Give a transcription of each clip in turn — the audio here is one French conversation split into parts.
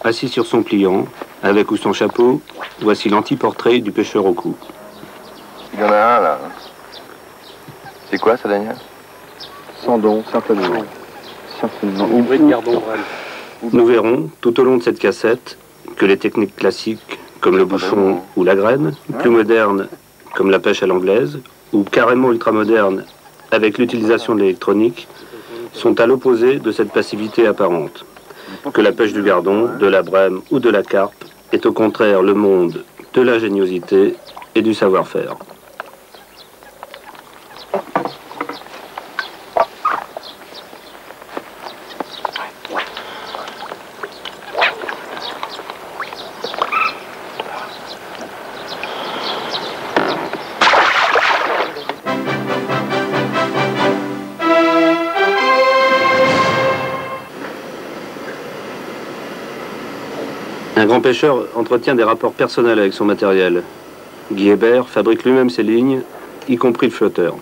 assis sur son pliant, avec ou sans chapeau, voici l'anti-portrait du pêcheur au cou. Il y en a un là. C'est quoi ça, Daniel? Sandon, certainement. Certainement. Hybride de gardon. Nous verrons, tout au long de cette cassette, que les techniques classiques, comme le bouchon ou la graine, plus modernes, comme la pêche à l'anglaise, ou carrément ultramodernes, avec l'utilisation de l'électronique, sont à l'opposé de cette passivité apparente. Que la pêche du gardon, de la brème ou de la carpe est au contraire le monde de l'ingéniosité et du savoir-faire. Un grand pêcheur entretient des rapports personnels avec son matériel. Guy Hébert fabrique lui-même ses lignes, y compris le flotteur.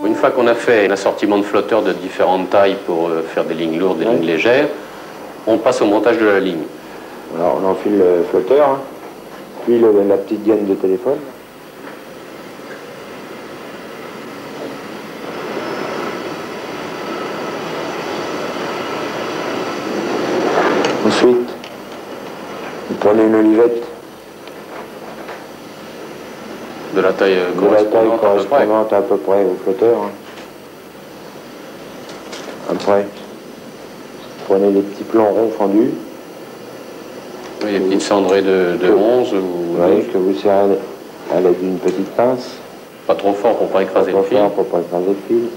Une fois qu'on a fait l'assortiment de flotteurs de différentes tailles pour faire des lignes lourdes, des lignes légères, on passe au montage de la ligne. Alors on enfile le flotteur, hein, puis la petite gaine de téléphone. Ensuite, vous prenez une olivette. De la taille correspondante à peu près au flotteur. Hein. Après, vous prenez des petits plans ronds fendus. Oui, des petites cendrées de 11 ou... Oui, que vous serrez à l'aide d'une petite pince. Pas trop fort pour pas écraser le fil. Pour pas écraser le fil.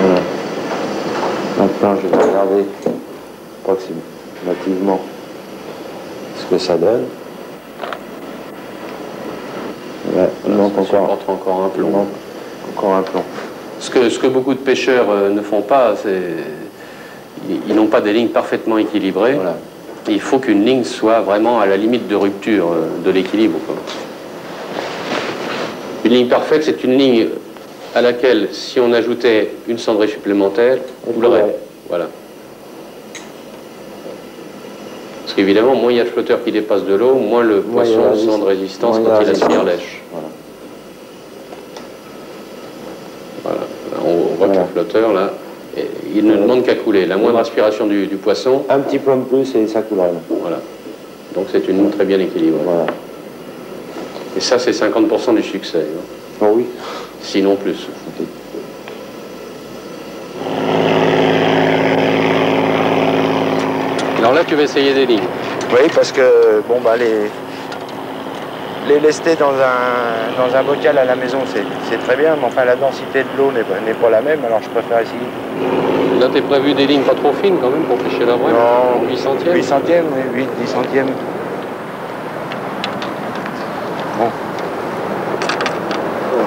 Voilà. Maintenant, je vais regarder approximativement ce que ça donne. Là, il manque encore un plomb. Encore un plomb. Ce que beaucoup de pêcheurs ne font pas, c'est... Ils n'ont pas des lignes parfaitement équilibrées. Voilà. Il faut qu'une ligne soit vraiment à la limite de rupture de l'équilibre. Une ligne parfaite, c'est une ligne à laquelle, si on ajoutait une cendrée supplémentaire, on l'aurait. Voilà. Parce qu'évidemment, moins il y a de flotteurs qui dépassent de l'eau, moins le poisson sent de résistance quand il a la lèche. Voilà. Là, on voit que le flotteur, là, il ne demande qu'à couler. La moindre aspiration du poisson... Un petit plomb de plus et ça coulerait. Voilà. Donc c'est une ligne très bien équilibrée. Voilà. Et ça, c'est 50% du succès. Hein. Oh oui. Sinon plus. Alors là, tu vas essayer des lignes. Oui, parce que, bon, bah, les lester dans un bocal à la maison, c'est très bien, mais enfin, la densité de l'eau n'est pas la même, alors je préfère essayer. Là, t'es prévu des lignes pas trop fines, quand même, pour pêcher la brème? Non, 8 centièmes? 8 centièmes, oui, 8, 10 centièmes. Bon.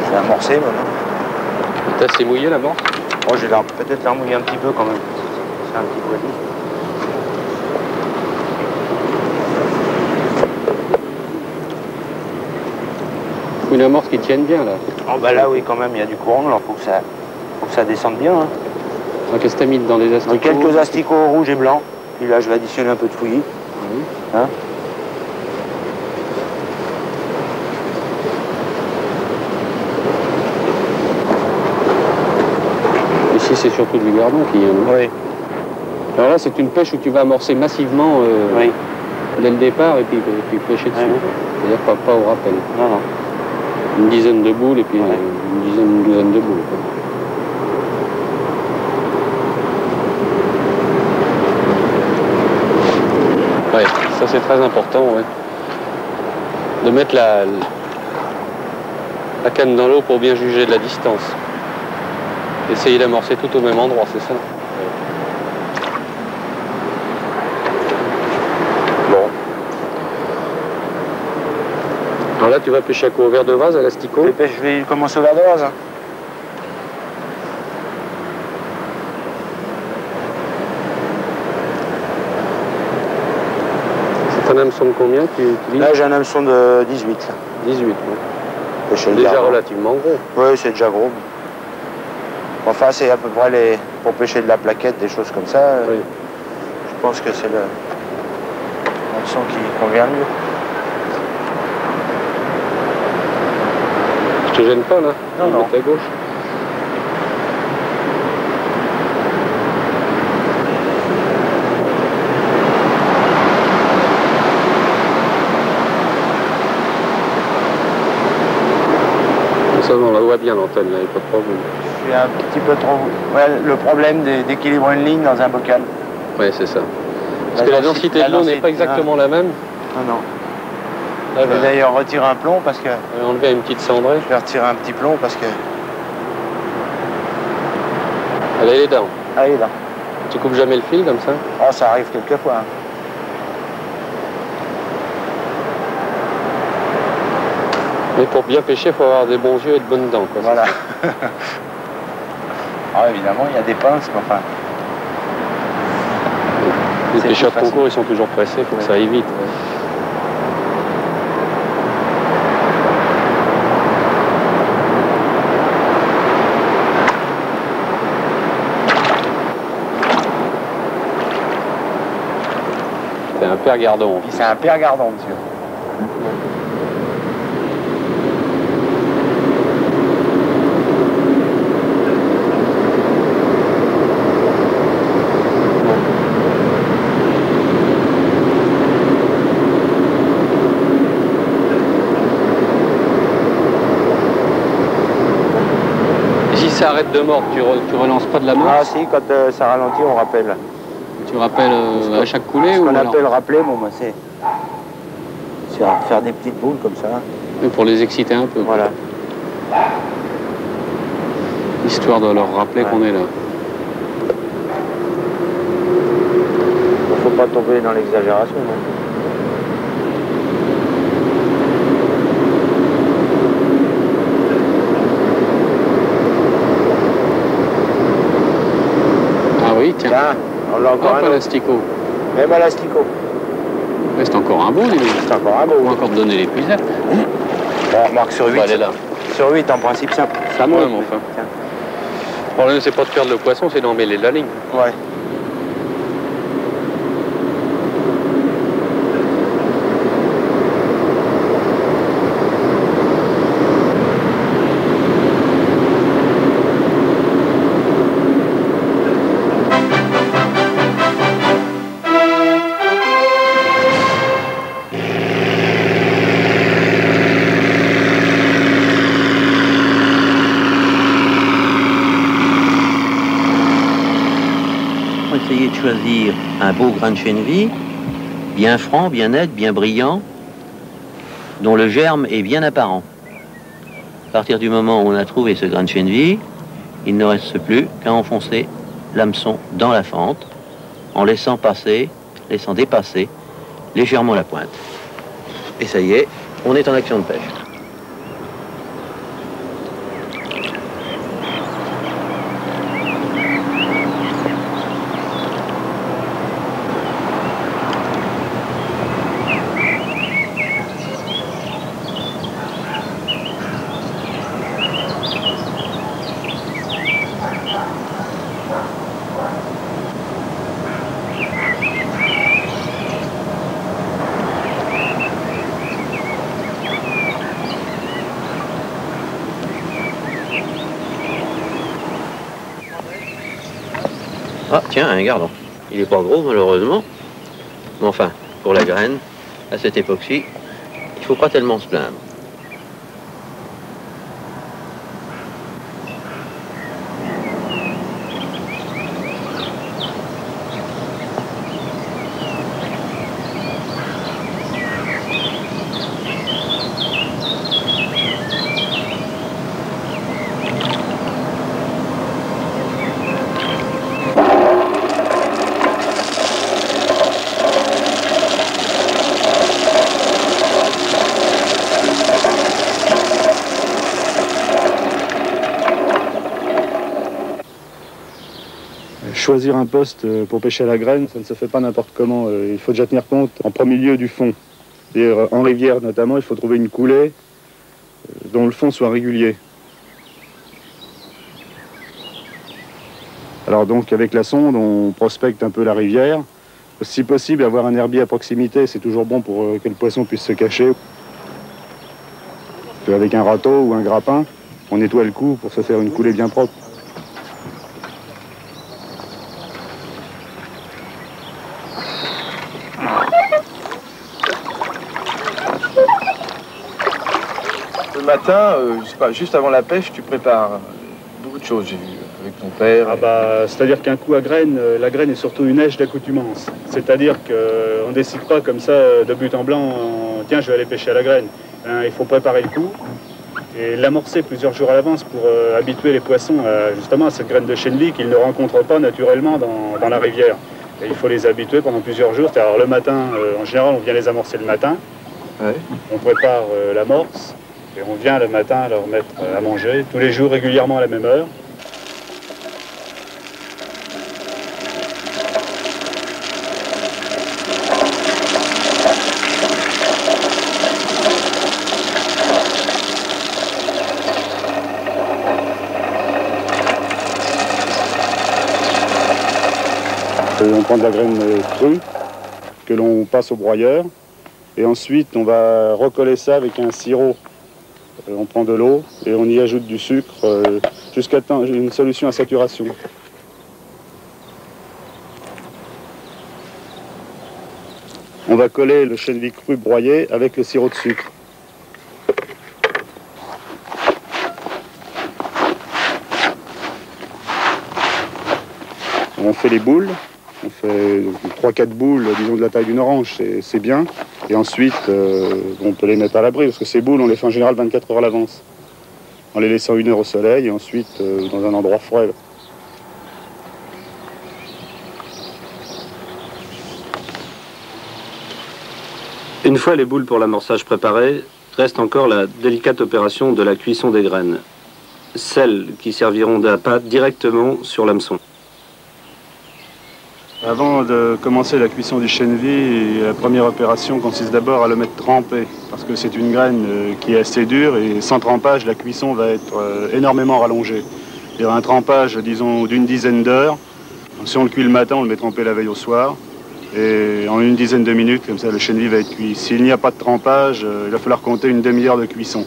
Je vais amorcer, maintenant. T'as assez mouillé, l'amorce? Oh, je vais peut-être la remouiller un petit peu, quand même. C'est un petit peu vite. Une amorce qui tienne bien, là. Oh, bah là, oui, quand même, il y a du courant, alors faut que ça descende bien. Hein. Qu'est-ce que t'as mis dans les asticots? Quelques asticots rouges et blancs. Puis là, je vais additionner un peu de fouillis. Hein? Ici, c'est surtout du gardon qui y a. Oui. Alors là, c'est une pêche où tu vas amorcer massivement dès le départ et puis pêcher dessus. Oui. C'est-à-dire pas au rappel. Non, non. Une dizaine de boules et puis une douzaine de boules. Ouais, ça c'est très important, ouais. De mettre la canne dans l'eau pour bien juger de la distance. Essayer d'amorcer tout au même endroit, c'est ça? Bon. Alors là, tu vas pêcher à quoi? Au verre de vase, à l'asticot? Je vais commencer au verre de vase. Hein. C'est un hameçon de combien que tu utilises? Là, j'ai un hameçon de 18. Là. 18, oui. pêcher le Déjà gardon. relativement gros. Oui, c'est déjà gros. Enfin, c'est à peu près pour pêcher de la plaquette, des choses comme ça. Oui. Je pense que c'est le son qui convient le mieux. Je te gêne pas là? Non, non. À gauche. Ça, on la voit bien l'antenne, il n'y a pas de problème. Je suis un petit peu trop... Ouais, le problème d'équilibrer une ligne dans un bocal. Oui, c'est ça. Parce que la densité de l'eau n'est pas exactement la même. Non, non. Là, Je vais d'ailleurs retirer un plomb parce que... on va enlever une petite cendrée. Je vais retirer un petit plomb parce que... Elle est dedans. Ah, il est là. Tu coupes jamais le fil comme ça? Oh, ça arrive quelquefois. Hein. Mais pour bien pêcher, il faut avoir des bons yeux et de bonnes dents. Quoi. Voilà. Ah, évidemment, il y a des pinces, mais enfin... Les c'est pêcheurs de plus concours, ils sont toujours pressés, il faut que ça aille vite. C'est un père gardon. C'est un père gardon, monsieur. Si ça arrête de mordre, tu relances pas de la mort? Ah si, quand ça ralentit, on rappelle. Tu rappelles à chaque coulée? Ce ou qu'on alors... appelle rappeler, bon, bah, c'est faire des petites boules comme ça. Oui, pour les exciter un peu. Voilà. Histoire de leur rappeler qu'on est là. Il ne faut pas tomber dans l'exagération. Non. Ah oui, tiens. Tiens, on l'a encore Hop, un autre. l'asticot. Même à l'asticot. Ouais, c'est encore un beau, lui. C'est encore un beau. On va encore te donner les puisettes. Bon, remarque sur 8. Elle est là. Sur 8, en principe, ça Ouais, monte. mais enfin. Tiens. Le problème, c'est pas de perdre le poisson, c'est d'emmêler la ligne. Ouais. Essayer de choisir un beau grain de chènevis, bien franc, bien net, bien brillant, dont le germe est bien apparent. À partir du moment où on a trouvé ce grain de chènevis, il ne reste plus qu'à enfoncer l'hameçon dans la fente, en laissant dépasser légèrement la pointe. Et ça y est, on est en action de pêche. Ah, tiens, un gardon. Il est pas gros, malheureusement. Mais enfin, pour la graine, à cette époque-ci, il faut pas tellement se plaindre. Choisir un poste pour pêcher à la graine, ça ne se fait pas n'importe comment. Il faut déjà tenir compte en premier lieu du fond. En rivière notamment, il faut trouver une coulée dont le fond soit régulier. Alors donc avec la sonde, on prospecte un peu la rivière. Si possible, avoir un herbier à proximité, c'est toujours bon pour que le poisson puisse se cacher. Avec un râteau ou un grappin, on nettoie le cou pour se faire une coulée bien propre. Le matin, je sais pas, juste avant la pêche, tu prépares beaucoup de choses, j'ai vu, avec ton père. Ah bah, c'est-à-dire qu'un coup à graine, la graine est surtout une hache d'accoutumance. C'est-à-dire qu'on ne décide pas comme ça de but en blanc, tiens, je vais aller pêcher à la graine. Hein, il faut préparer le coup et l'amorcer plusieurs jours à l'avance pour habituer les poissons justement à cette graine de chènevis qu'ils ne rencontrent pas naturellement dans la rivière. Et il faut les habituer pendant plusieurs jours. Alors le matin, en général, on vient les amorcer le matin. Ouais. On prépare l'amorce. Et on vient le matin leur mettre à manger, tous les jours, régulièrement à la même heure. On prend de la graine crue que l'on passe au broyeur. Et ensuite, on va recoller ça avec un sirop. On prend de l'eau et on y ajoute du sucre jusqu'à une solution à saturation. On va coller le chènevis cru broyé avec le sirop de sucre. On fait les boules. On fait 3-4 boules, disons de la taille d'une orange, c'est bien. Et ensuite, on peut les mettre à l'abri, parce que ces boules, on les fait en général 24 heures à l'avance. En les laissant 1 heure au soleil, et ensuite dans un endroit frais. Une fois les boules pour l'amorçage préparées, reste encore la délicate opération de la cuisson des graines. Celles qui serviront d'appât directement sur l'hameçon. Avant de commencer la cuisson du chènevis, la première opération consiste d'abord à le mettre trempé, parce que c'est une graine qui est assez dure et sans trempage, la cuisson va être énormément rallongée. Il y aura un trempage, disons, d'une dizaine d'heures. Si on le cuit le matin, on le met trempé la veille au soir. Et en une dizaine de minutes, comme ça, le chènevis va être cuit. S'il n'y a pas de trempage, il va falloir compter une demi-heure de cuisson.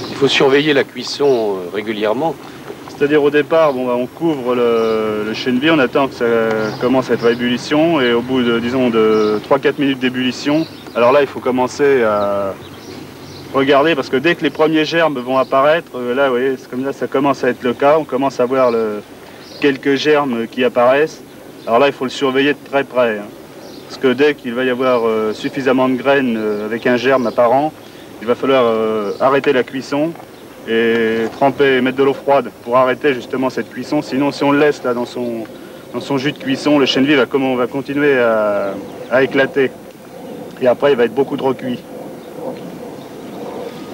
Il faut surveiller la cuisson régulièrement. C'est-à-dire au départ, on couvre le chènevis, on attend que ça commence à être à ébullition et au bout de, disons, de 3-4 minutes d'ébullition, alors là il faut commencer à regarder parce que dès que les premiers germes vont apparaître, là vous voyez, c'est comme là ça commence à être le cas, on commence à voir quelques germes qui apparaissent. Alors là il faut le surveiller de très près, hein, parce que dès qu'il va y avoir suffisamment de graines avec un germe apparent, il va falloir arrêter la cuisson et tremper, mettre de l'eau froide pour arrêter justement cette cuisson. Sinon, si on le laisse là dans son jus de cuisson, le chènevis va continuer à éclater. Et après, il va être beaucoup trop cuit.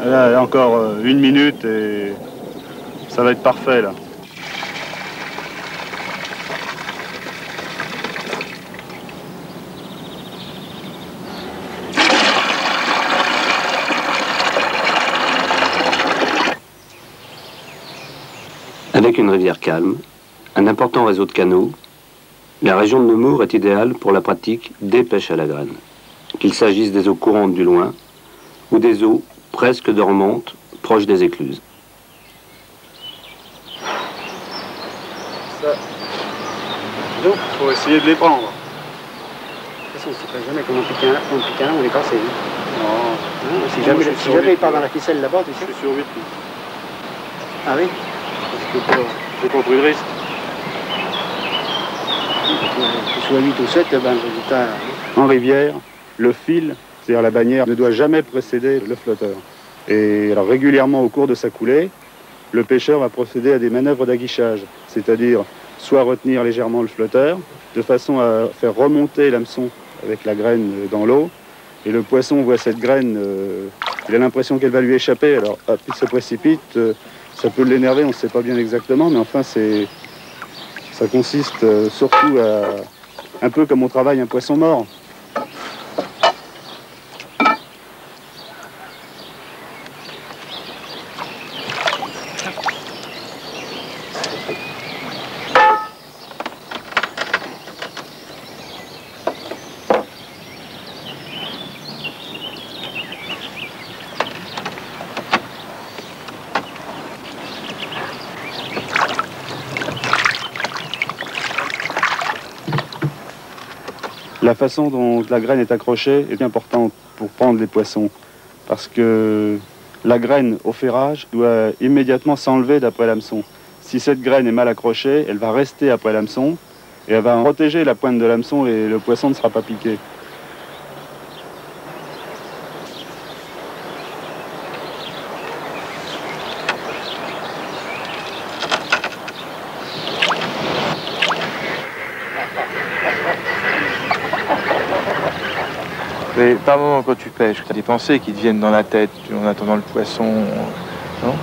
Là, encore 1 minute et ça va être parfait là. Avec une rivière calme, un important réseau de canaux, la région de Nemours est idéale pour la pratique des pêches à la graine, qu'il s'agisse des eaux courantes du loin ou des eaux presque dormantes proches des écluses. Ça. Donc, il faut essayer de les prendre. De toute façon, on ne sait pas jamais comment piquer un, on est cassé. Non. Si jamais il part dans la ficelle là-bas, tu sais. Je suis sur 8. Ah oui? J'ai pas pris de risque. Que ce soit 8 ou 7, ben, le résultat... En rivière, le fil, c'est-à-dire la bannière, ne doit jamais précéder le flotteur. Et alors régulièrement au cours de sa coulée, le pêcheur va procéder à des manœuvres d'aguichage, c'est-à-dire soit retenir légèrement le flotteur, de façon à faire remonter l'hameçon avec la graine dans l'eau, et le poisson voit cette graine, il a l'impression qu'elle va lui échapper, alors hop, il se précipite, ça peut l'énerver, on ne sait pas bien exactement, mais enfin ça consiste surtout un peu comme on travaille un poisson mort. La façon dont la graine est accrochée est importante pour prendre les poissons, parce que la graine au ferrage doit immédiatement s'enlever d'après l'hameçon. Si cette graine est mal accrochée, elle va rester après l'hameçon et elle va protéger la pointe de l'hameçon et le poisson ne sera pas piqué. Mais par moment, quand tu pêches, tu as des pensées qui te viennent dans la tête en attendant le poisson, non?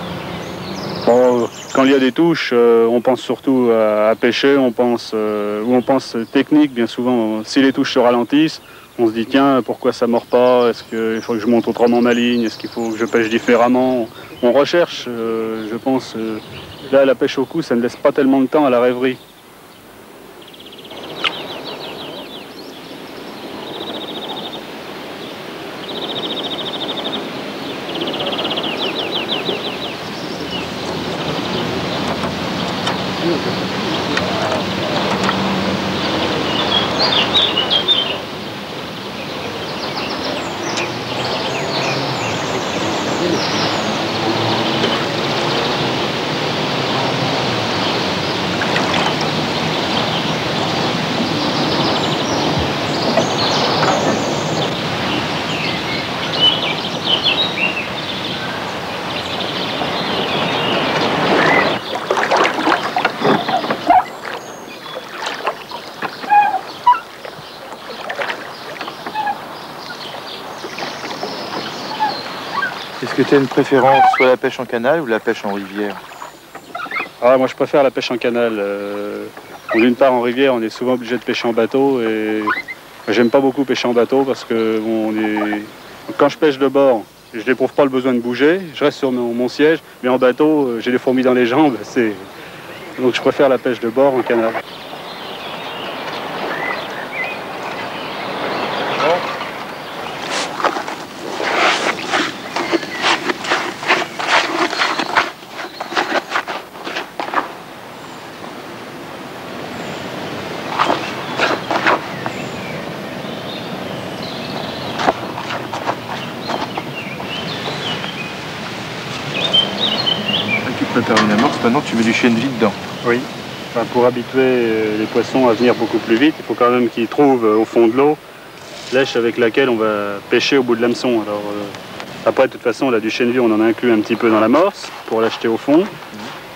Bon, quand il y a des touches, on pense surtout à pêcher, on pense technique bien souvent. Si les touches se ralentissent, on se dit tiens, pourquoi ça mord pas? Est-ce qu'il faut que je monte autrement ma ligne? Est-ce qu'il faut que je pêche différemment? On recherche, je pense. Là, la pêche au cou, ça ne laisse pas tellement de temps à la rêverie. Est-ce que tu as une préférence, soit la pêche en canal ou la pêche en rivière? Ah, moi je préfère la pêche en canal. D'une part en rivière, on est souvent obligé de pêcher en bateau et j'aime pas beaucoup pêcher en bateau parce que quand je pêche de bord, je n'éprouve pas le besoin de bouger, je reste sur mon siège, mais en bateau, j'ai les fourmis dans les jambes, donc je préfère la pêche de bord en canal. Préparer une amorce, maintenant tu mets du chènevis dedans. Oui, enfin, pour habituer les poissons à venir beaucoup plus vite, il faut quand même qu'ils trouvent au fond de l'eau lèche avec laquelle on va pêcher au bout de l'hameçon. Alors après, de toute façon, là, du chènevis, on en a inclus un petit peu dans l'amorce pour l'acheter au fond.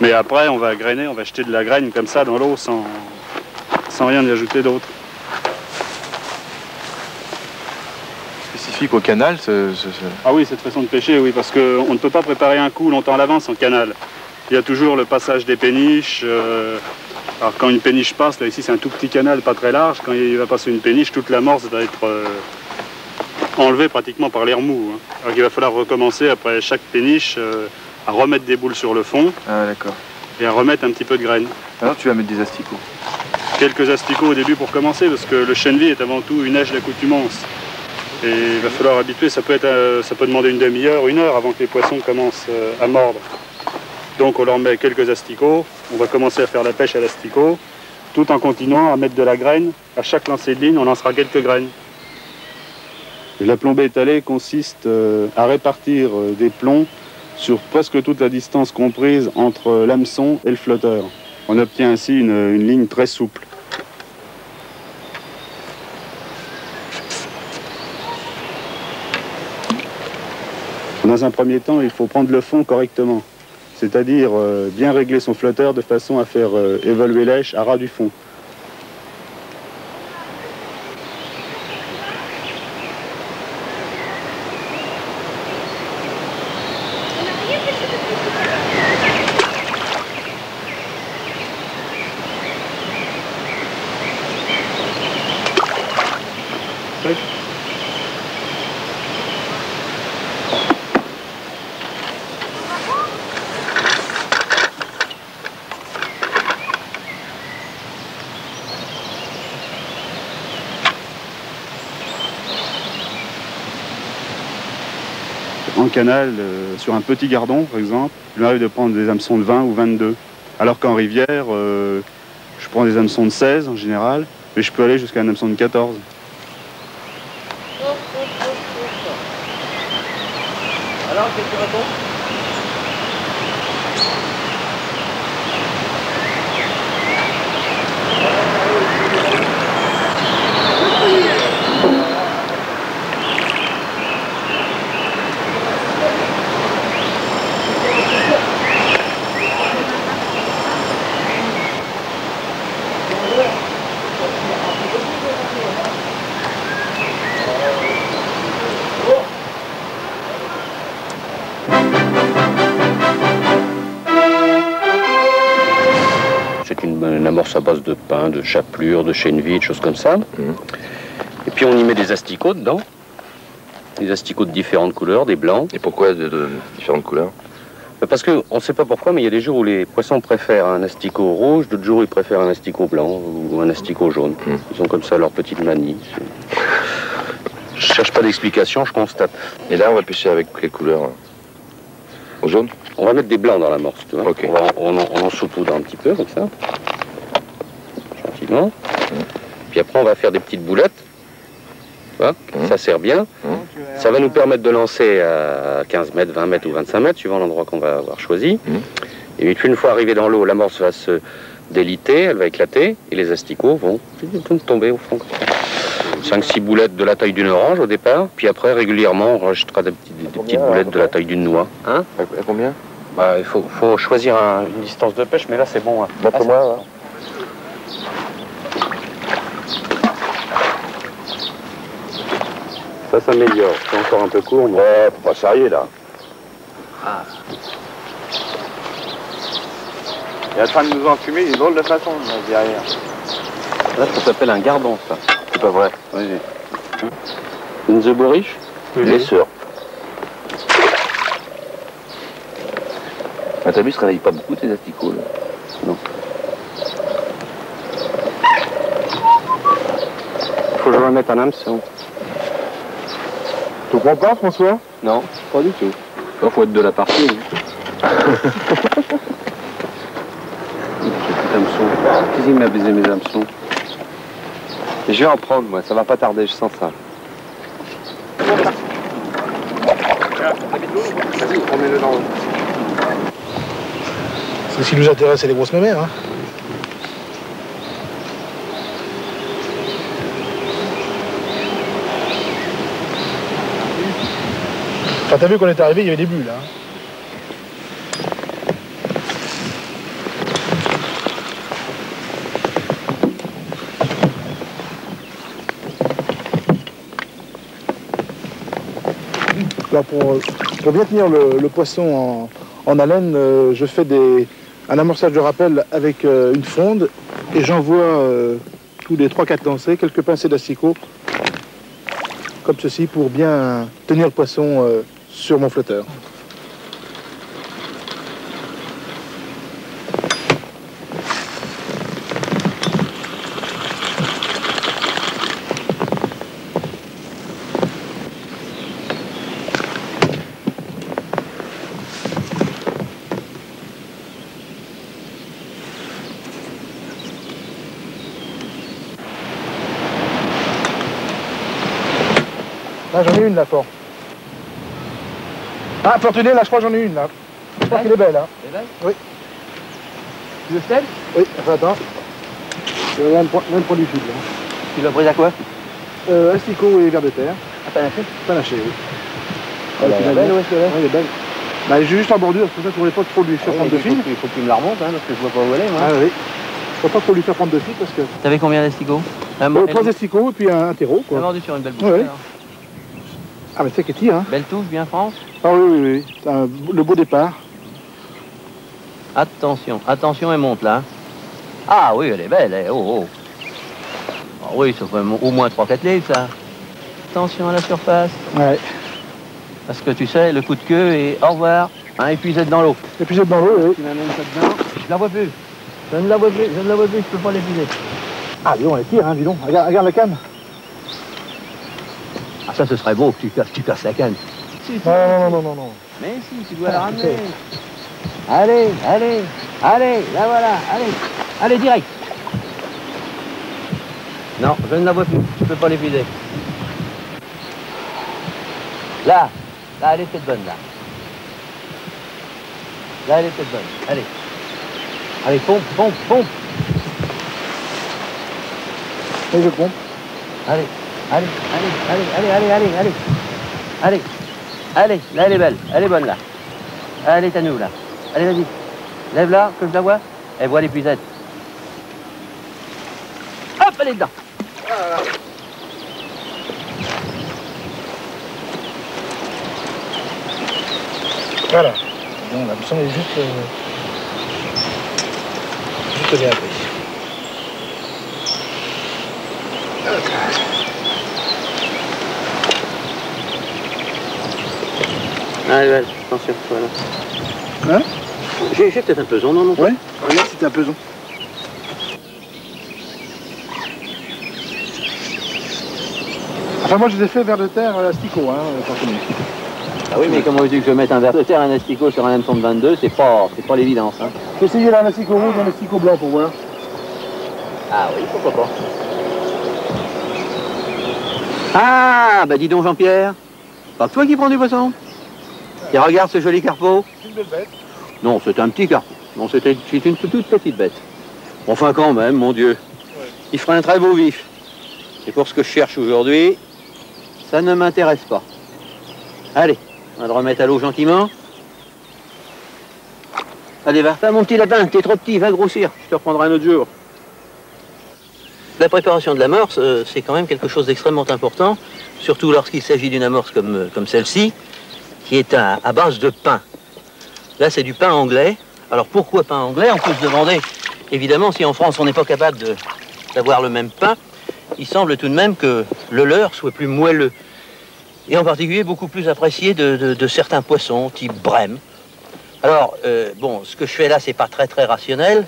Mais après, on va grainer, on va jeter de la graine comme ça dans l'eau sans rien y ajouter d'autre. Spécifique au canal, Ah oui, cette façon de pêcher, oui, parce qu'on ne peut pas préparer un coup longtemps à l'avance en canal. Il y a toujours le passage des péniches. Alors quand une péniche passe, là ici c'est un tout petit canal, pas très large, quand il va passer une péniche, toute l'amorce va être enlevée pratiquement par l'air mou. Hein. Alors qu'il va falloir recommencer après chaque péniche à remettre des boules sur le fond. Ah d'accord. Et à remettre un petit peu de graines. Alors tu vas mettre des asticots. Quelques asticots au début pour commencer, parce que le chènevis est avant tout une hache d'accoutumance. Et il va falloir habituer, ça peut demander une demi-heure, 1 heure avant que les poissons commencent à mordre. Donc on leur met quelques asticots, on va commencer à faire la pêche à l'asticot, tout en continuant à mettre de la graine. À chaque lancer de ligne, on lancera quelques graines. La plombée étalée consiste à répartir des plombs sur presque toute la distance comprise entre l'hameçon et le flotteur. On obtient ainsi une ligne très souple. Dans un premier temps, il faut prendre le fond correctement, c'est-à-dire bien régler son flotteur de façon à faire évoluer l'èche à ras du fond. grand canal, sur un petit gardon par exemple, il m'arrive de prendre des hameçons de 20 ou 22. Alors qu'en rivière, je prends des hameçons de 16 en général, mais je peux aller jusqu'à un hameçon de 14. Alors, qu'est-ce que tu réponds? C'est une amorce à base de pin, de chapelure, de chènevis, de choses comme ça. Et puis on y met des asticots dedans. Des asticots de différentes couleurs, des blancs. Et pourquoi de différentes couleurs? Parce qu'on ne sait pas pourquoi, mais il y a des jours où les poissons préfèrent un asticot rouge, d'autres jours ils préfèrent un asticot blanc ou un asticot jaune. Ils ont comme ça leur petite manie. Je cherche pas d'explication, je constate. Et là, on va pêcher avec quelle couleur? Au jaune? On va mettre des blancs dans l'amorce, tu vois. Okay. On en saupoudre un petit peu, comme ça. Gentiment. Puis après, on va faire des petites boulettes. Tu vois, ça sert bien. Ça va nous permettre de lancer à 15 mètres, 20 mètres ou 25 mètres, suivant l'endroit qu'on va avoir choisi. Et puis, une fois arrivé dans l'eau, l'amorce va se déliter, elle va éclater, et les asticots vont tomber au fond. 5-6 boulettes de la taille d'une orange au départ, puis après régulièrement on rajoutera des petites boulettes de la taille d'une noix. Hein? À combien? Bah, il faut choisir une distance de pêche, mais là c'est bon. Hein. D'après moi, là. Ça s'améliore, c'est encore un peu court. Mais... Ouais, faut pas charrier là. Ah. Il est en train de nous enfumer d'une drôle de façon là, derrière. Là ça s'appelle un gardon, ça. C'est pas vrai. Oui. Une the bourriche? Bien sûr. Ah, t'as vu, ça réveille pas beaucoup tes asticots là? Non. Faut que je remette un hameçon. Tu comprends pas, François? Non, pas du tout. Il faut être de la partie. Qu'est-ce qu'il m'a baisé mes hameçons? Je vais en prendre, moi, ça va pas tarder, je sens ça. Remets-le dans l'eau. Ce qui nous intéresse, c'est les grosses mémères. Hein. Enfin, t'as vu qu'on est arrivé, il y avait des bulles. Hein. Alors pour bien tenir le poisson en haleine, je fais un amorçage de rappel avec une fronde et j'envoie tous les 3-4 lancers, quelques pincées d'asticot, comme ceci, pour bien tenir le poisson sur mon flotteur. Là, j'en ai une, là, fort. Ah, Fortuné, là, je crois que j'en ai une, là. Je crois qu'elle est belle, hein. Elle est belle? Oui. Tu veux sel? Oui, enfin, attends. Même produit fil, là. Tu l'as prise à quoi? Asticot et verre de terre. À panaché? Panaché, oui. Elle est belle, ouais, c'est vrai. Oui, elle est belle. Bah, j'ai juste en bordure, c'est pour ça que je voulais pas trop lui faire prendre de fil. Il faut que tu me la remontes, hein, parce que je vois pas où elle est, moi. Ah oui. Je ne faut pas trop lui faire prendre de fil parce que... T'avais combien d'asticots? 3 asticots et puis un terreau, quoi. Elle a mordu sur une belle bouche. Ouais. Ah, mais c'est qu'elle tire, hein. Belle touche, bien France. Ah oui, oui, oui. C'est le beau départ. Attention, attention, elle monte là. Ah oui, elle est belle, elle. Oh, oh. Ah oui, ça fait au moins 3-4 livres, ça. Attention à la surface. Ouais. Parce que tu sais, le coup de queue et au revoir. Hein, épuisette dans l'eau. Épuisette dans l'eau, oui. Tu m'amènes ça dedans. Je la vois plus. Je ne la vois plus, je ne la vois plus, je peux pas l'épuiser. Ah, dis donc, elle tire, hein, dis donc. Regarde la canne. Ah, ça, ce serait beau que tu casses la canne. si. Non. Mais si, tu dois la ramener. Allez, là voilà, allez, direct. Non, je ne la vois plus, je ne peux pas l'épuiser. Là, elle est peut-être bonne, là. Là, elle est peut-être bonne, allez, pompe. Et je pompe. Allez, là, elle est belle, elle est bonne, là. Elle est à nous, là. Allez, vas-y, lève-la, que je la vois. Elle voit l'épuisette. Hop, elle est dedans. Voilà. Bon, l'hameçon est juste bien pris. Allez, attention, voilà. Hein? J'ai peut-être un peson, non? Ouais, regarde si t'as un peson. Enfin, moi, je les ai fait vers de terre asticot, forcément. Ah oui, mais comment veux-tu que je mette un ver de terre, un asticot sur un hameçon de 22? C'est pas l'évidence, hein. J'ai essayé là un asticot rouge et un asticot blanc pour voir. Ah oui, pourquoi pas. Ah, bah dis donc Jean-Pierre, pas toi qui prends du poisson? Et regarde ce joli carpeau. C'est une belle bête. Non, c'était un petit carpeau. Non, c'était une toute petite bête. Enfin quand même, mon Dieu. Ouais. Il ferait un très beau vif. Et pour ce que je cherche aujourd'hui, ça ne m'intéresse pas. Allez, on va le remettre à l'eau gentiment. Allez, va. Mon petit lapin, t'es trop petit, va grossir. Je te reprendrai un autre jour. La préparation de l'amorce, c'est quand même quelque chose d'extrêmement important, surtout lorsqu'il s'agit d'une amorce comme celle-ci, qui est à base de pain. Là, c'est du pain anglais. Alors, pourquoi pain anglais? On peut se demander, évidemment, si en France, on n'est pas capable d'avoir le même pain, il semble tout de même que le leur soit plus moelleux. Et en particulier, beaucoup plus apprécié de certains poissons, type brème. Alors, bon, ce que je fais là, c'est pas très rationnel.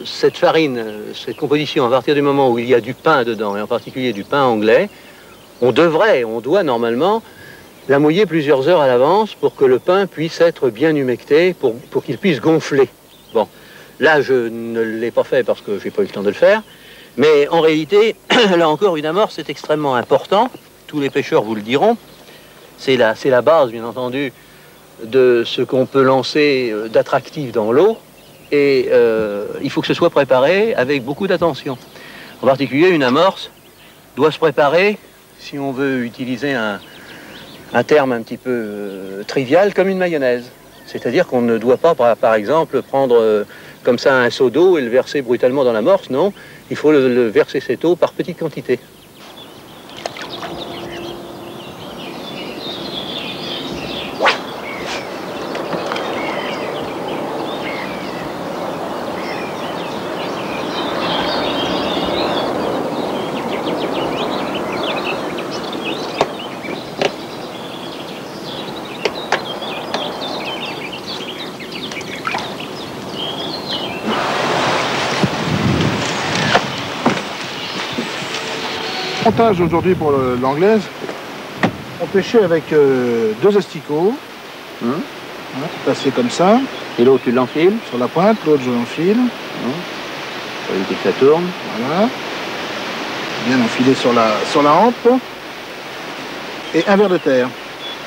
Cette farine, cette composition, à partir du moment où il y a du pain dedans, et en particulier du pain anglais, on doit normalement la mouiller plusieurs heures à l'avance pour que le pain puisse être bien humecté, pour qu'il puisse gonfler. Bon, là, je ne l'ai pas fait parce que j'ai pas eu le temps de le faire, mais en réalité, là encore, une amorce, c'est extrêmement important. Tous les pêcheurs vous le diront. C'est la base, bien entendu, de ce qu'on peut lancer d'attractif dans l'eau. Et il faut que ce soit préparé avec beaucoup d'attention. En particulier, une amorce doit se préparer, si on veut utiliser un terme un petit peu trivial, comme une mayonnaise. C'est-à-dire qu'on ne doit pas, par exemple, prendre comme ça un seau d'eau et le verser brutalement dans l'amorce. Non, il faut le verser cette eau par petites quantités. Montage aujourd'hui pour l'anglaise, on pêchait avec 2 asticots, placés comme ça. Et l'autre tu l'enfiles? Sur la pointe, l'autre je l'enfile. Pour éviter que ça tourne. Voilà. Bien enfilé sur la hampe. Et un verre de terre.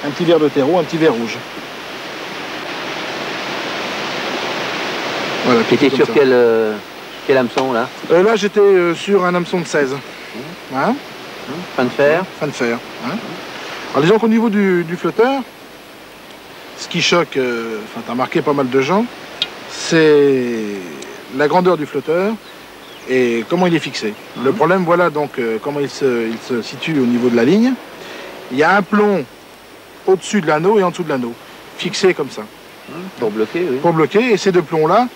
Un petit verre de terreau, un petit verre rouge. Voilà. T'étais sur quel hameçon là? Là j'étais sur un hameçon de 16. Hein? Fin de fer. Fin de fer. Hein? Alors disons qu'au niveau du flotteur, ce qui choque, enfin t'as marqué pas mal de gens, c'est la grandeur du flotteur et comment il est fixé. Le problème, voilà donc comment il se situe au niveau de la ligne. Il y a un plomb au-dessus de l'anneau et en dessous de l'anneau, fixé comme ça. Pour bloquer, oui. Pour bloquer, et ces 2 plombs-là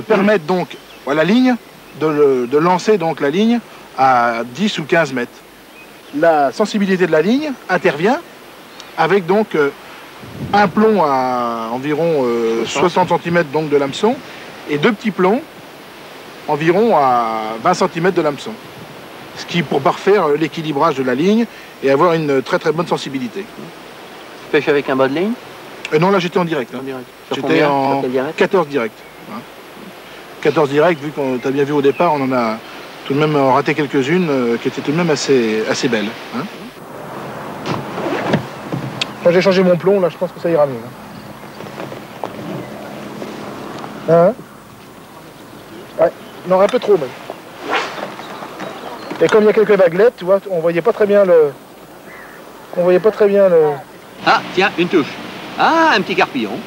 permettent donc à la ligne de lancer donc la ligne à 10 ou 15 mètres. La sensibilité de la ligne intervient avec donc un plomb à environ 60 cm donc de l'hameçon et 2 petits plombs environ à 20 cm de l'hameçon. Ce qui pour parfaire l'équilibrage de la ligne et avoir une très bonne sensibilité. pêches avec un bas de ligne? Non, là j'étais en direct. Hein. J'étais en 14 direct. Hein. 14 direct, vu qu'on t'a bien vu au départ, on en a tout de même raté quelques-unes qui étaient tout de même assez belles. Hein. Quand j'ai changé mon plomb, là je pense que ça ira mieux. Hein. Ouais, non, un peu trop même. Et comme il y a quelques vaguelettes, tu vois, on voyait pas très bien le... Ah, tiens, une touche. Ah, un petit carpillon.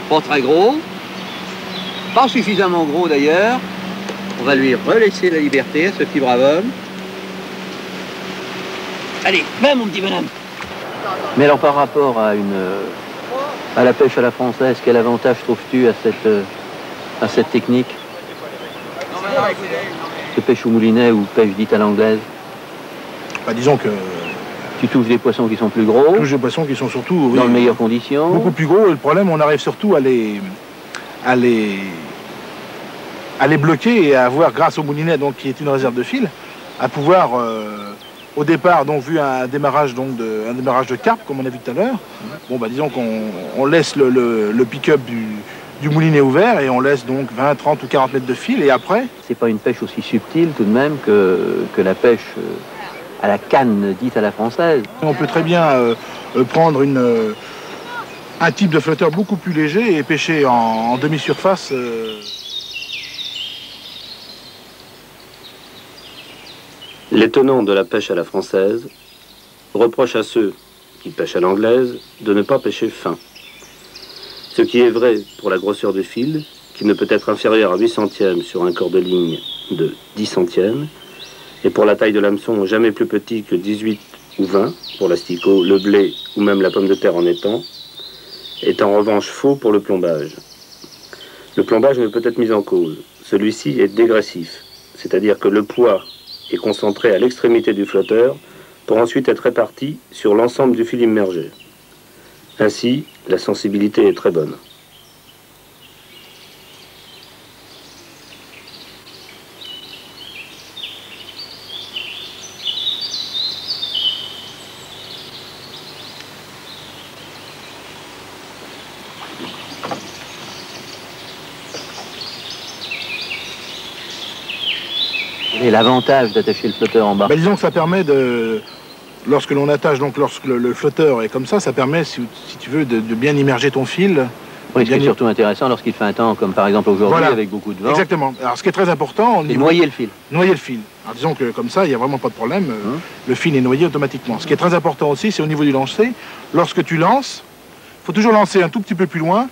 Pas très gros. Pas suffisamment gros d'ailleurs. On va lui relaisser la liberté à ce petit brave homme. Allez, va mon petit bonhomme. Mais alors par rapport à la pêche à la française, quel avantage trouves-tu à cette technique de pêche au moulinet ou pêche dite à l'anglaise? Bah, disons que... Tu touches des poissons qui sont plus gros. Tu touches des poissons qui sont surtout... Dans de meilleures conditions. Beaucoup plus gros. Et le problème, on arrive surtout à les bloquer et à avoir, grâce au moulinet, donc, qui est une réserve de fil, à pouvoir, au départ, donc, vu un démarrage de carpe, comme on a vu tout à l'heure, bon, bah, disons qu'on laisse le pick-up du moulinet ouvert et on laisse donc 20, 30 ou 40 mètres de fil et après... C'est pas une pêche aussi subtile tout de même que la pêche à la canne dite à la française. On peut très bien prendre un type de flotteur beaucoup plus léger et pêcher en demi-surface. Les tenants de la pêche à la française reprochent à ceux qui pêchent à l'anglaise de ne pas pêcher fin. Ce qui est vrai pour la grosseur de fil, qui ne peut être inférieure à 8 centièmes sur un corps de ligne de 10 centièmes, et pour la taille de l'hameçon jamais plus petit que 18 ou 20, pour l'asticot, le blé ou même la pomme de terre en étang, est en revanche faux pour le plombage. Le plombage ne peut être mis en cause. Celui-ci est dégressif, c'est-à-dire que le poids est concentré à l'extrémité du flotteur pour ensuite être réparti sur l'ensemble du fil immergé. Ainsi, la sensibilité est très bonne. Et l'avantage d'attacher le flotteur en bas? Bah, disons que ça permet de... Lorsque l'on attache, donc lorsque le flotteur est comme ça permet, si tu veux, de bien immerger ton fil. Oui, ce qui est surtout intéressant lorsqu'il fait un temps comme par exemple aujourd'hui, voilà, avec beaucoup de vent. Exactement. Alors ce qui est très important... C'est noyer le fil. Noyer le fil. Alors disons que comme ça, il n'y a vraiment pas de problème. Le fil est noyé automatiquement. Ce qui est très important aussi, c'est au niveau du lancer. Lorsque tu lances, il faut toujours lancer un tout petit peu plus loin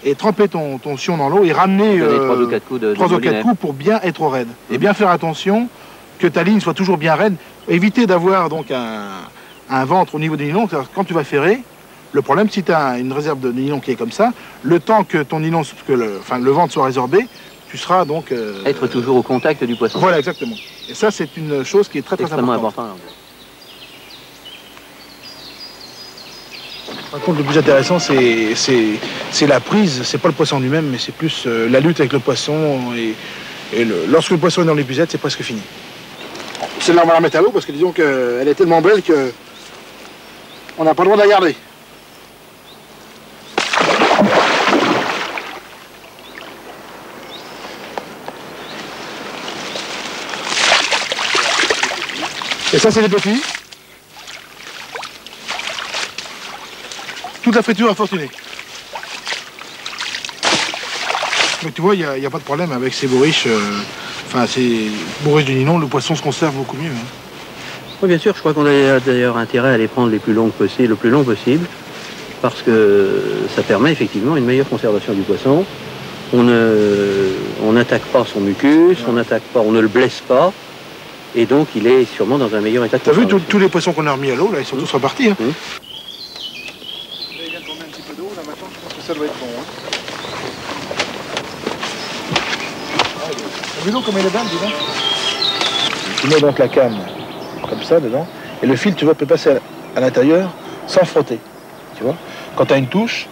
et tremper ton sion dans l'eau et ramener 3 ou 4 coups de 3 ou 4 coups pour bien être au raide. Et bien faire attention que ta ligne soit toujours bien raide. Éviter d'avoir donc un ventre au niveau des nylons. Quand tu vas ferrer, le problème, si tu as une réserve de nylon qui est comme ça, le temps que ton nylon, le ventre soit résorbé, tu seras donc... Être toujours au contact du poisson. Voilà, exactement. Et ça, c'est une chose qui est très extrêmement importante. Par contre, le plus intéressant, c'est la prise. C'est pas le poisson lui-même, mais c'est plus la lutte avec le poisson. Lorsque le poisson est dans l'épuisette, c'est presque fini. Celle-là, on va la mettre à l'eau parce que disons qu'elle est tellement belle que on n'a pas le droit de la garder. Et ça, c'est les petits. Toute la friture a fortuné. Mais tu vois, il n'y a pas de problème avec ces bourriches. Ces bourriches du nylon, le poisson se conserve beaucoup mieux. Oui, bien sûr, je crois qu'on a d'ailleurs intérêt à les prendre le plus long possible, parce que ça permet effectivement une meilleure conservation du poisson. On n'attaque pas son mucus, on ne le blesse pas, et donc il est sûrement dans un meilleur état de conservation. T'as vu tous les poissons qu'on a remis à l'eau, là, ils sont tous repartis. Hein. Ça doit être bon. Vu l'eau comme elle est belle, dis donc. Tu mets donc la canne comme ça dedans, et le fil, tu vois, peut passer à l'intérieur sans frotter. Tu vois, quand tu as une touche,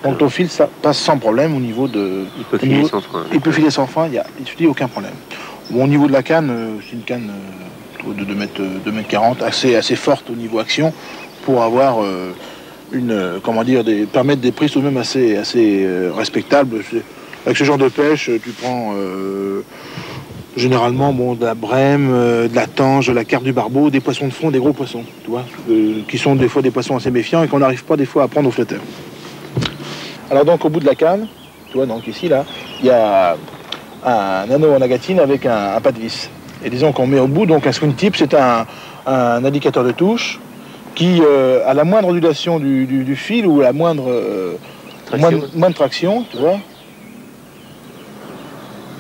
donc ton fil, ça passe sans problème au niveau de... Il peut filer sans frein. Il peut filer sans frein, il n'y a aucun problème. Bon, au niveau de la canne, c'est une canne de 2 mètres 40, assez forte au niveau action, pour avoir comment dire, permettre des prix tout de même assez respectables. Avec ce genre de pêche, tu prends généralement de la brème, de la tange, de la carpe du barbeau, des poissons de fond, des gros poissons, tu vois, qui sont des fois des poissons assez méfiants et qu'on n'arrive pas des fois à prendre au flotteur. Alors donc au bout de la canne, tu vois, donc ici là, il y a un anneau en agatine avec un pas de vis. Et disons qu'on met au bout donc un swing tip, c'est un indicateur de touche qui, à la moindre ondulation du fil ou à la moindre traction, tu vois,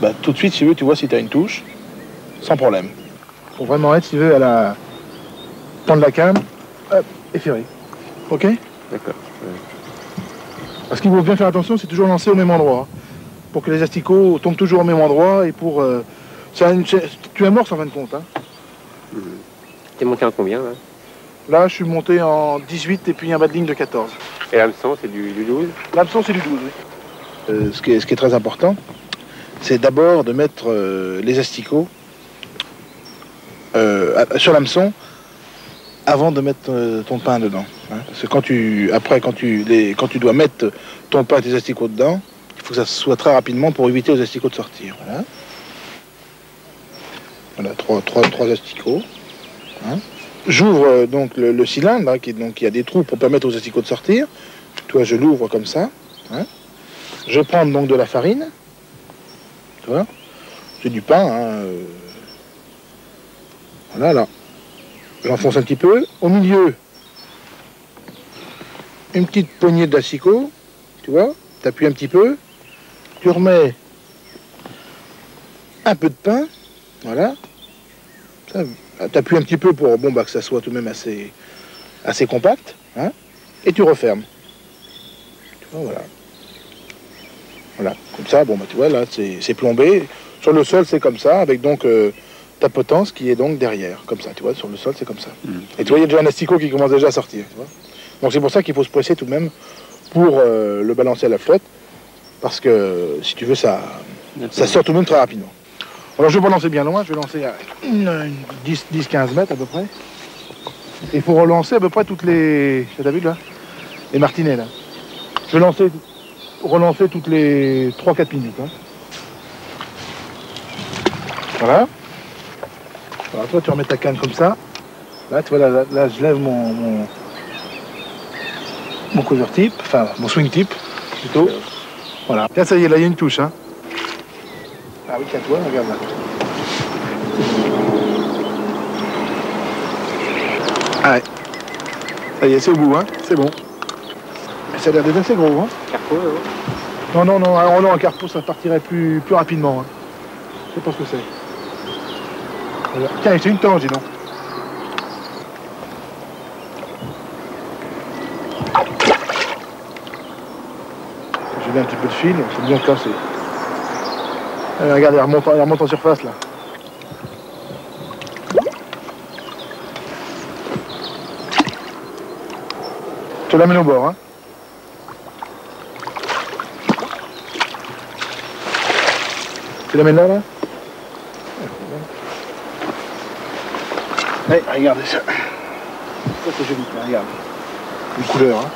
bah, tout de suite, si tu veux, tu vois si tu as une touche, sans problème. Faut vraiment être, si tu veux, à la prendre la canne, hop, et ferrer. Ok? D'accord. Parce qu'il faut bien faire attention, c'est toujours lancer au même endroit. Pour que les asticots tombent toujours au même endroit et pour... tu amorces en fin de compte. Hein. T'es monté en combien là? Là, je suis monté en 18 et puis un bas de ligne de 14. Et l'hameçon, c'est du 12? L'hameçon, c'est du 12, oui. Ce qui est très important, c'est d'abord de mettre les asticots sur l'hameçon avant de mettre ton pain dedans. Hein. Parce que quand tu dois mettre ton pain et tes asticots dedans, il faut que ça soit très rapidement pour éviter aux asticots de sortir. Voilà, trois asticots. Hein. J'ouvre donc le cylindre, hein, qui a des trous pour permettre aux asticots de sortir. Toi, je l'ouvre comme ça. Hein. Je prends donc de la farine. Tu vois, c'est du pain. Hein. Voilà, là. J'enfonce un petit peu. Au milieu, une petite poignée d'asticots. Tu vois, tu appuies un petit peu. Tu remets un peu de pain. Voilà. Tu appuies un petit peu pour que ça soit tout de même assez compact. Hein, et tu refermes. Tu vois, voilà. Voilà, comme ça, tu vois, là, c'est plombé. Sur le sol, c'est comme ça, avec donc ta potence qui est donc derrière, comme ça, tu vois, sur le sol, c'est comme ça. Et tu vois, il y a déjà un asticot qui commence déjà à sortir, tu vois. Donc c'est pour ça qu'il faut se presser tout de même pour le balancer à la flotte, parce que, si tu veux, ça sort tout de même très rapidement. Alors, je vais pas lancer bien loin, je vais lancer à 10-15 mètres à peu près. Et il faut relancer à peu près toutes les... T'as vu, là? Les martinets, là. Je vais relancer toutes les 3-4 minutes. Hein. Voilà. Alors toi, tu remets ta canne comme ça. Là, tu vois, là je lève mon cover tip, enfin, mon swing tip, plutôt. Voilà. Tiens, ça y est, là, il y a une touche. Hein. Ah oui, tiens-toi, regarde là. Allez. Ça y est, c'est au bout, hein. C'est bon. Ça a l'air d'être assez gros, hein. Carrefour, non. Alors non, un carrefour, ça partirait plus rapidement. Hein. Je sais pas ce que c'est. Voilà. Tiens, c'est une tange, dis donc. J'ai mis un petit peu de fil, c'est bien cassé. Regarde, elle remonte en surface, là. Je l'amène au bord, hein. Tu l'amènes là, là? Hey, regardez ça. Ça, c'est joli, là, regarde. Une couleur, hein.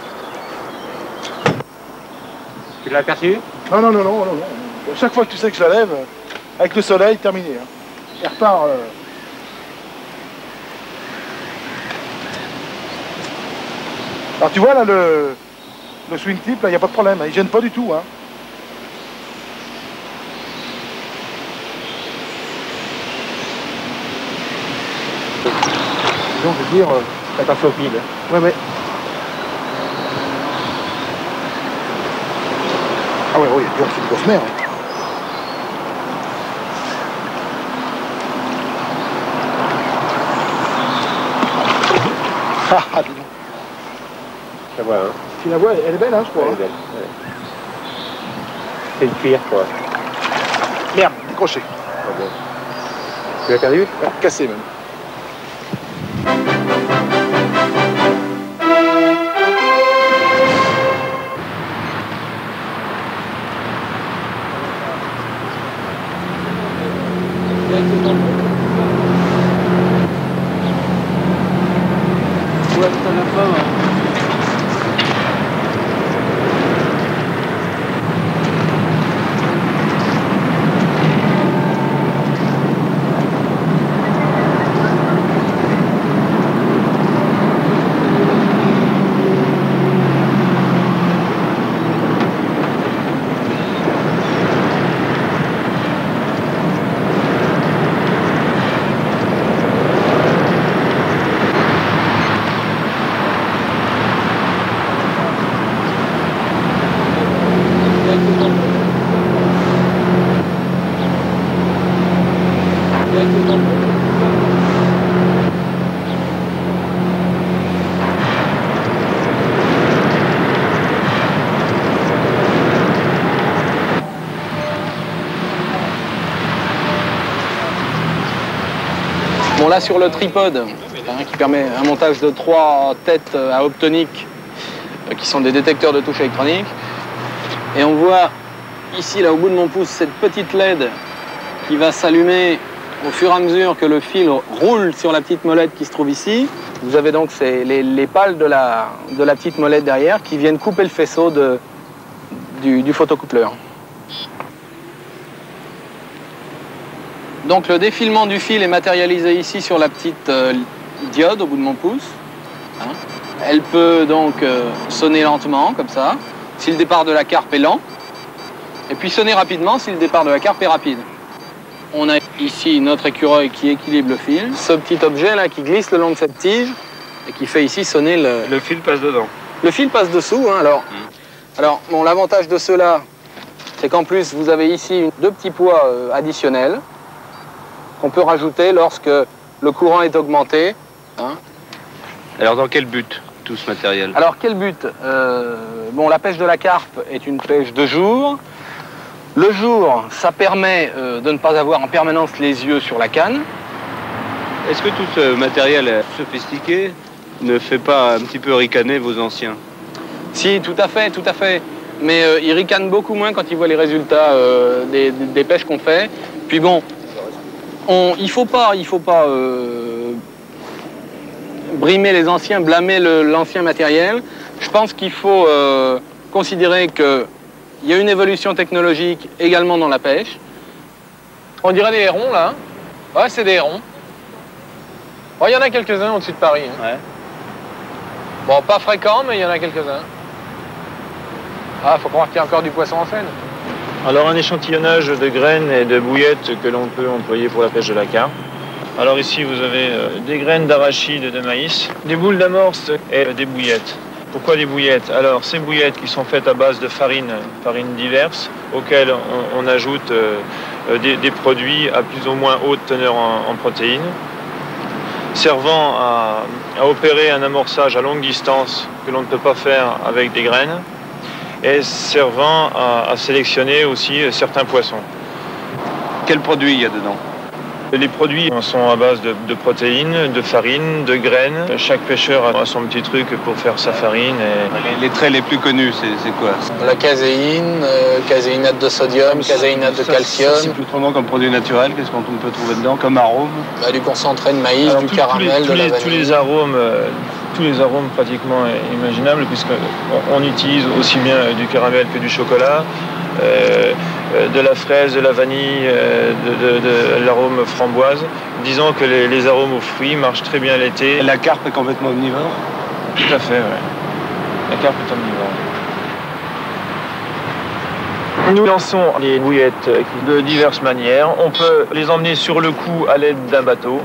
Tu l'as aperçu? Non. Chaque fois que tu sais que je la lève, avec le soleil, terminé. Hein. Il repart. Alors tu vois là le swing tip, là il n'y a pas de problème, hein. Il gêne pas du tout. Hein. Donc je veux dire, t'as ta flotte mille. Ouais. Ah ouais, c'est une grosse mer. Hein. Ah, dis donc. La vois, hein. Tu la vois, elle est belle, hein, je crois. Elle est belle, ouais. C'est une cuir, quoi. Merde, décroché. Ah bon. Tu l'as perdu? Ouais, cassé même. Ouais, tout à l'heure. Bon, là sur le tripode, qui permet un montage de 3 têtes à optonique qui sont des détecteurs de touches électroniques. Et on voit ici, là au bout de mon pouce, cette petite LED qui va s'allumer au fur et à mesure que le fil roule sur la petite molette qui se trouve ici. Vous avez donc les pales de la petite molette derrière qui viennent couper le faisceau du photocoupleur. Donc le défilement du fil est matérialisé ici sur la petite diode au bout de mon pouce. Elle peut donc sonner lentement, comme ça, si le départ de la carpe est lent, et puis sonner rapidement si le départ de la carpe est rapide. On a ici notre écureuil qui équilibre le fil, ce petit objet là qui glisse le long de cette tige et qui fait ici sonner le... Le fil passe dedans. Le fil passe dessous, hein, alors bon, l'avantage de ceux-là, c'est qu'en plus vous avez ici 2 petits poids additionnels qu'on peut rajouter lorsque le courant est augmenté. Alors dans quel but tout ce matériel? Alors quel but? Bon, la pêche de la carpe est une pêche de jour. Le jour, ça permet de ne pas avoir en permanence les yeux sur la canne. Est-ce que tout ce matériel sophistiqué ne fait pas un petit peu ricaner vos anciens? Si, tout à fait, tout à fait. Mais ils ricanent beaucoup moins quand ils voient les résultats des pêches qu'on fait. Puis bon, il faut pas brimer les anciens, blâmer l'ancien matériel. Je pense qu'il faut considérer qu'il y a une évolution technologique également dans la pêche. On dirait des hérons, là. Ouais, c'est des hérons. Bon, il y en a quelques-uns au-dessus de Paris. Hein. Ouais. Bon, pas fréquents, mais il y en a quelques-uns. Ah, faut croire qu'il y a encore du poisson en Seine. Alors un échantillonnage de graines et de bouillettes que l'on peut employer pour la pêche de la carpe. Alors ici vous avez des graines d'arachide et de maïs, des boules d'amorce et des bouillettes. Pourquoi des bouillettes? Alors ces bouillettes qui sont faites à base de farines diverses, auxquelles on ajoute des produits à plus ou moins haute teneur en protéines, servant à opérer un amorçage à longue distance que l'on ne peut pas faire avec des graines, et servant à sélectionner aussi certains poissons. Quels produits il y a dedans? Les produits sont à base de protéines, de farine, de graines. Chaque pêcheur a son petit truc pour faire sa farine. Et... Les traits les plus connus, c'est quoi? La caséine, caséinate de sodium, caséinate de calcium. C'est plus autrement comme produit naturel, qu'est-ce qu'on peut trouver dedans comme arôme? Du concentré de maïs, du caramel, de la vanille. Tous les arômes pratiquement imaginables, puisqu'on utilise aussi bien du caramel que du chocolat, de la fraise, de la vanille, de l'arôme framboise. Disons que les arômes aux fruits marchent très bien l'été. La carpe est complètement omnivore? Tout à fait, oui. La carpe est omnivore. Nous lançons les bouillettes de diverses manières. On peut les emmener sur le cou à l'aide d'un bateau.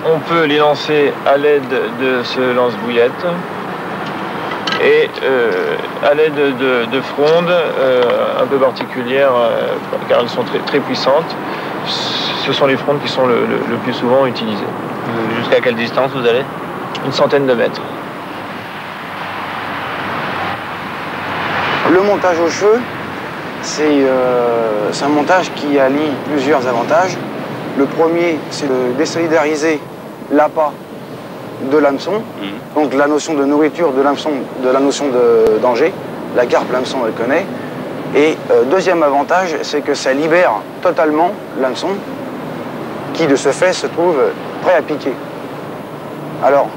On peut les lancer à l'aide de ce lance-bouillette et à l'aide de frondes un peu particulières car elles sont très puissantes. Ce sont les frondes qui sont le plus souvent utilisées. Jusqu'à quelle distance vous allez? Une centaine de mètres. Le montage au cheveu, c'est un montage qui allie plusieurs avantages. Le premier, c'est de désolidariser l'appât de l'hameçon, donc la notion de nourriture de l'hameçon, de la notion de danger. La carpe, l'hameçon, elle connaît. Et deuxième avantage, c'est que ça libère totalement l'hameçon, qui de ce fait se trouve prêt à piquer. Alors,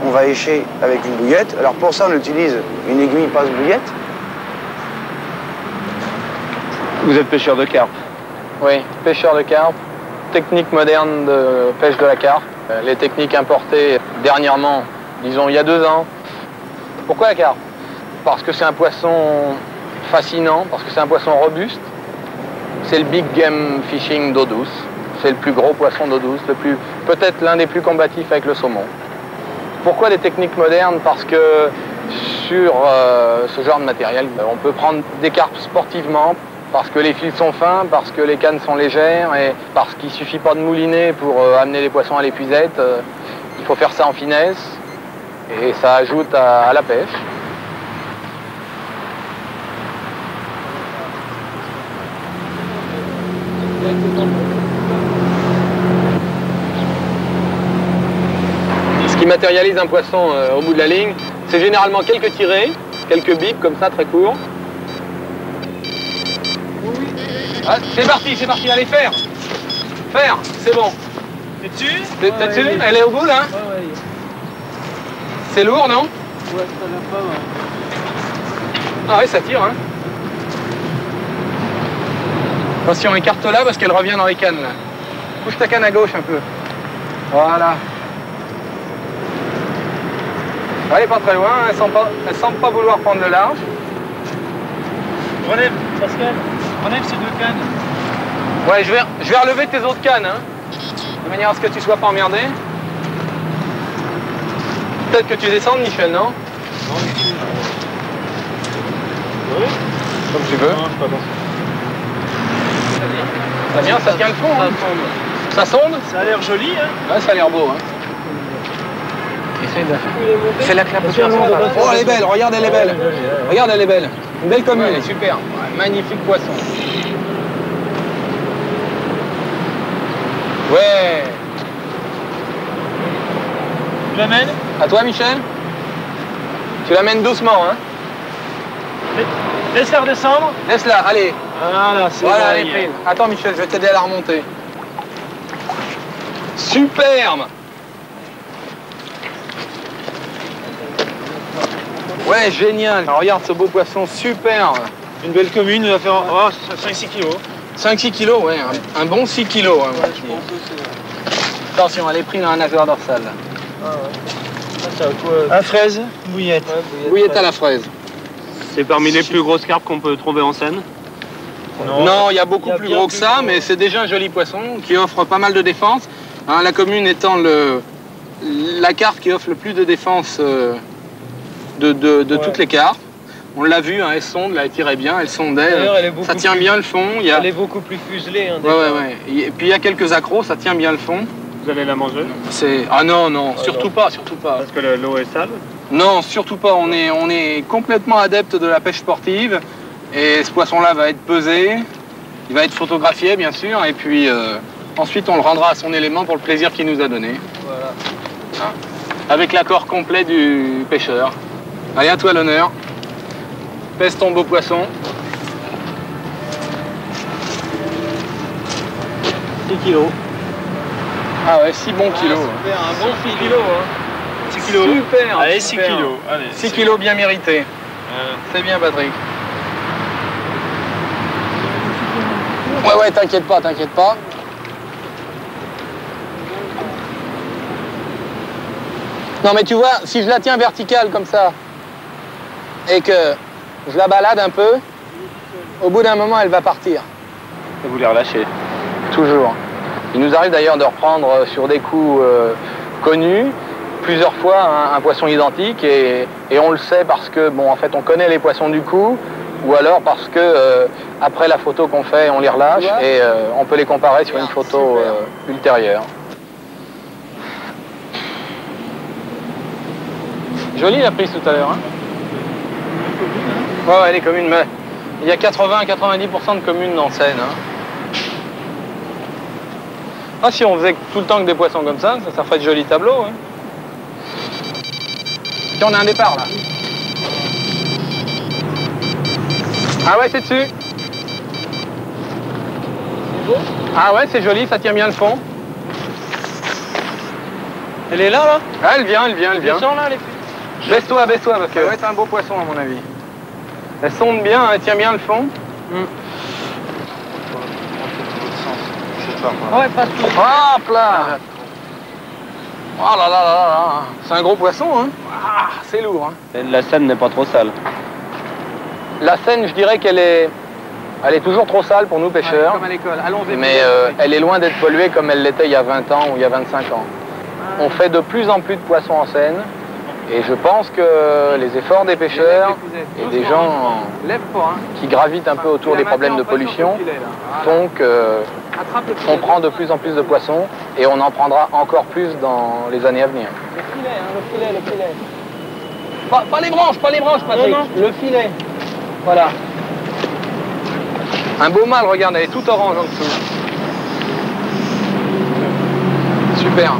on va écher avec une bouillette. Alors pour ça, on utilise une aiguille passe-bouillette. Vous êtes pêcheur de carpe? Oui, pêcheur de carpe. Technique moderne de pêche de la carpe. Les techniques importées dernièrement, disons il y a 2 ans. Pourquoi la carpe? Parce que c'est un poisson fascinant, parce que c'est un poisson robuste. C'est le big game fishing d'eau douce. C'est le plus gros poisson d'eau douce, peut-être l'un des plus combatifs avec le saumon. Pourquoi des techniques modernes? Parce que sur ce genre de matériel, on peut prendre des carpes sportivement, parce que les fils sont fins, parce que les cannes sont légères et parce qu'il ne suffit pas de mouliner pour amener les poissons à l'épuisette. Il faut faire ça en finesse et ça ajoute à la pêche. Ce qui matérialise un poisson au bout de la ligne, c'est généralement quelques tirées, quelques bips comme ça, très courts. Ah, c'est parti, allez faire. Faire, c'est bon. T'es dessus? T'es dessus? Elle est au bout là? Ouais. C'est lourd, non? Ouais, ça l'a pas, ouais. Ah ouais, ça tire, hein. Attention, écarte là parce qu'elle revient dans les cannes là. Pousse ta canne à gauche un peu. Voilà. Elle est pas très loin, elle semble pas vouloir prendre le large. Relève, Pascal. Relève ces 2 cannes. Ouais, je vais relever tes autres cannes, hein. De manière à ce que tu sois pas emmerdé. Peut-être que tu descendes, Michel, non? Non, oui. Comme tu veux. Non, je sais pas. Ça vient, ça tient le fond, hein. Ça sonde? Ça a l'air joli, hein. Ouais, ça a l'air beau, hein. C'est la clap de poisson. Oh, elle est belle, regarde, elle est belle. Regarde, elle est belle. Une belle commune. Elle est super. Ouais, magnifique poisson. Ouais. Tu l'amènes? À toi, Michel? Tu l'amènes doucement, hein? Laisse-la redescendre. Laisse-la, allez. Voilà, c'est voilà, elle est prise. Attends, Michel, je vais t'aider à la remonter. Superbe! Ouais, génial. Alors, regarde ce beau poisson, superbe. Une belle commune, il va faire 5-6 kilos. 5-6 kilos, ouais, un bon 6 kilos. Hein, ouais, je pense aussi. Attention, elle est prise dans un nageoire dorsal. Ah ouais. Ça, à fraise, bouillette. Ouais, bouillette à la fraise. C'est parmi les plus grosses carpes qu'on peut trouver en Seine? Non, il y a beaucoup plus gros que ça, mais c'est déjà un joli poisson qui offre pas mal de défense. Hein, la commune étant la carpe qui offre le plus de défense de toutes les carpes. On l'a vu, hein, elle sonde, là, elle tirait bien, elle sondait. Ça tient bien le fond. Elle est beaucoup plus fuselée. Hein, ouais. Et puis il y a quelques accros, ça tient bien le fond. Vous allez la manger? Ah non, surtout pas, surtout pas. Parce que l'eau est sale? Non, surtout pas. On est complètement adepte de la pêche sportive. Et ce poisson-là va être pesé, il va être photographié, bien sûr. Et puis ensuite, on le rendra à son élément pour le plaisir qu'il nous a donné. Voilà. Hein, avec l'accord complet du pêcheur. Allez, à toi l'honneur. Pèse ton beau poisson. 6 kilos. Ah ouais, 6 bons kilos. Super, un bon 6 kilos. Hein. 6 kilos. Super. Allez, super. 6 kilos. Allez, 6 kilos bien mérités. C'est bien, Patrick. Ouais, t'inquiète pas. Non, mais tu vois, si je la tiens verticale comme ça, et que je la balade un peu, au bout d'un moment, elle va partir. Et vous les relâchez? Toujours. Il nous arrive d'ailleurs de reprendre sur des coups connus, plusieurs fois un poisson identique, et on le sait parce que, bon, en fait, on connaît les poissons du coup, ou alors parce que, après la photo qu'on fait, on les relâche, et on peut les comparer sur une photo ultérieure. Jolie la prise tout à l'heure, hein? Ouais, les communes, mais il y a 80-90% de communes dans Seine, hein. Ah, si on faisait tout le temps que des poissons comme ça ferait de jolis tableaux, hein. Tiens, on a un départ, là. Ah ouais, c'est dessus. Ah ouais, c'est joli, ça tient bien le fond. Elle est là, là? Ah, elle vient. Descends là, les filles. Baisse-toi, parce que ça va être un beau poisson, à mon avis. Elle sonde bien, elle tient bien le fond. Ouais, pas tout. Hop là! Oh là là là là! C'est un gros poisson, hein? Ah, c'est lourd, hein? La Seine n'est pas trop sale. La Seine, je dirais qu'elle est... Elle est toujours trop sale pour nous pêcheurs. Comme à l'école. Mais elle est loin d'être polluée comme elle l'était il y a 20 ans ou il y a 25 ans. On fait de plus en plus de poissons en Seine. Et je pense que les efforts des pêcheurs et des gens qui gravitent un peu autour des problèmes de pollution font qu'on prend de plus en plus de poissons et on en prendra encore plus dans les années à venir. Le filet. Pas les branches, Patrick. Non. Le filet. Voilà. Un beau mâle, regarde, elle est toute orange en dessous. Super.